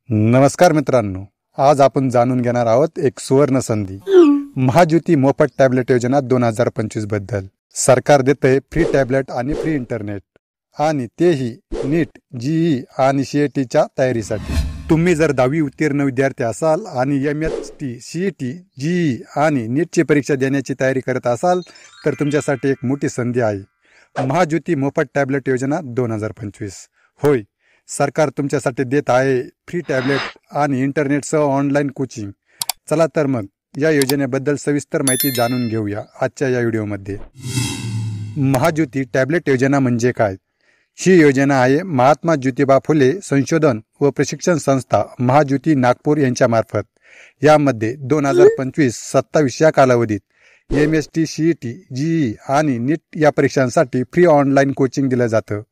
नमस्कार मित्रांनो, आज आपण जाणून घेणार आहोत एक सुवर्ण संधी महाज्योती मोफत टॅबलेट योजना 2025 बद्दल। सरकार देते फ्री टॅबलेट आणि फ्री इंटरनेट, आणि तेही नीट, जीई आणि सीईटीच्या तयारीसाठी। तुम्ही जर 10वी उत्तीर्ण विद्यार्थी असाल आणि MST, सीईटी, जीई आणि नीटची परीक्षा देण्याची तयारी करत असाल तर तुमच्यासाठी एक मोठी संधी आहे। महाज्योती मोफत टॅबलेट योजना 2025। होय, सरकार तुमच्यासाठी देत आहे फ्री टॅबलेट आणि इंटरनेटसह ऑनलाईन कोचिंग। चला तर मग या योजनेबद्दल सविस्तर माहिती जाणून घेऊया आजच्या या व्हिडिओमध्ये। महाज्योती टॅबलेट योजना म्हणजे काय? ही योजना आहे महात्मा ज्योतिबा फुले संशोधन व प्रशिक्षण संस्था महाज्योती नागपूर यांच्या मार्फत। यामध्ये 2025-27 या कालावधीत MST, CET, GE आणि नीट या परीक्षांसाठी फ्री ऑनलाईन कोचिंग दिलं जातं।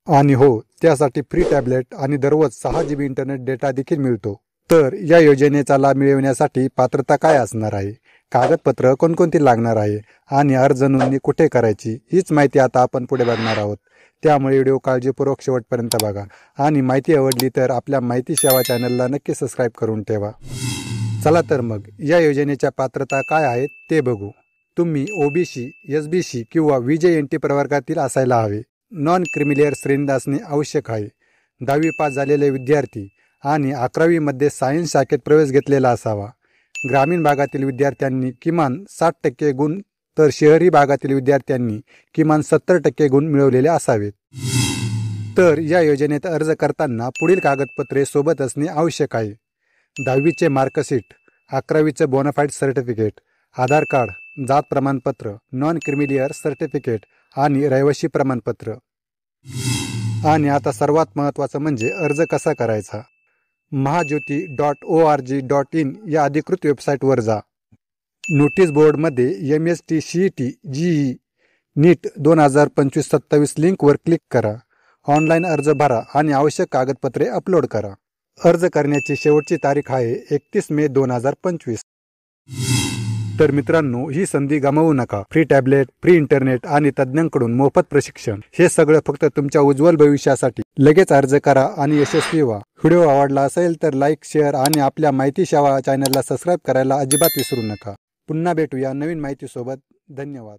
आणि हो, त्यासाठी फ्री टॅबलेट आणि दररोज 6 GB इंटरनेट डेटा देखील मिळतो। तर या योजनेचा लाभ मिळवण्यासाठी पात्रता काय असणार आहे, कागदपत्र कोणकोणती लागणार आहे आणि अर्ज नोंदणी कुठे करायची, हीच माहिती आता आपण पुढे बघणार आहोत। त्यामुळे व्हिडिओ काळजीपूर्वक शेवटपर्यंत बघा आणि माहिती आवडली तर आपल्या माहिती सेवा चॅनलला नक्की सबस्क्राईब करून ठेवा। चला तर मग या योजनेच्या पात्रता काय आहेत ते बघू। तुम्ही OBC, SBC किंवा VJNT प्रवर्गातील असायला हवे। नॉन क्रिमिलियर श्रेणीत असणे आवश्यक आहे। 10वी पास झालेले विद्यार्थी आणि 11वी मध्ये सायन्स शाखेत प्रवेश घेतलेला असावा। ग्रामीण भागातील विद्यार्थ्यांनी किमान 60% गुण तर शहरी भागातील विद्यार्थ्यांनी किमान 70% गुण मिळवलेले असावेत। तर या योजनेत अर्ज करताना पुढील कागदपत्रे सोबत असणे आवश्यक आहे। 10वीचे मार्कशीट, 11वीचे बोनाफाईड सर्टिफिकेट, आधार कार्ड, जात प्रमाणपत्र, नॉन क्रिमिलियर सर्टिफिकेट आणि रहिवासी प्रमाणपत्र। आणि आता सर्वात महत्त्वाचं म्हणजे अर्ज कसा करायचा। महाज्योती.org.in या अधिकृत वेबसाईटवर जा। नोटीस बोर्डमध्ये MST, CET, GE, नीट 2025-27 लिंकवर क्लिक करा। ऑनलाईन अर्ज भरा आणि आवश्यक कागदपत्रे अपलोड करा। अर्ज करण्याची शेवटची तारीख आहे 31 मे 2025। तर मित्रांनो, ही संधी गमावू नका। फ्री टॅबलेट, फ्री इंटरनेट आणि तज्ज्ञांकडून मोफत प्रशिक्षण, हे सगळं फक्त तुमच्या उज्ज्वल भविष्यासाठी। लगेच अर्ज करा आणि यशस्वी व्हा। व्हिडिओ आवडला असेल तर लाईक, शेअर आणि आपल्या माहिती सेवा चॅनलला सबस्क्राईब करायला अजिबात विसरू नका। पुन्हा भेटूया नवीन माहितीसोबत। धन्यवाद।